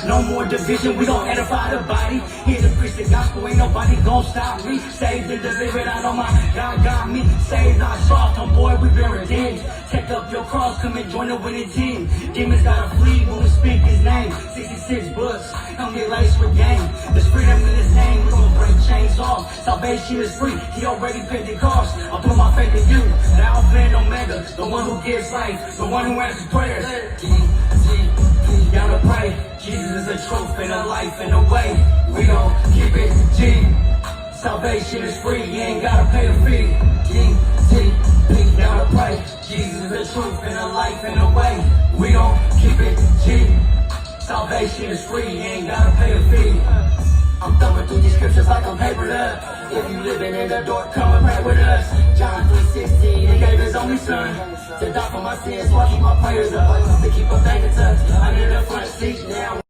No more division, we gon' edify the body. Here to preach the gospel, ain't nobody gon' stop me. Saved and delivered, I know my God got me. Saved, not soft, on boy, we been redeemed. Take up your cross, come and join the winning team. Demons gotta flee when we speak his name. 66 books, don't get laced with game. There's freedom in his name, we gon' break chains off. Salvation is free, he already paid the cost. I put my faith in you, the Alpha and Omega, the one who gives life, the one who answers prayers. Gotta pray, Jesus is the truth and the life and the way. We gon' keep it G. Salvation is free, you ain't gotta pay a fee. G, gotta pray, Jesus is the truth and the life and the way. We gon' keep it G. Salvation is free, you ain't gotta pay a fee. I'm thumbing through these scriptures like I'm papered up. If you living in the dark, come and pray with us. John 3:16, he gave his only son to die for my sins, so I keep my prayers up. To keep a bank in touch under the front seat now.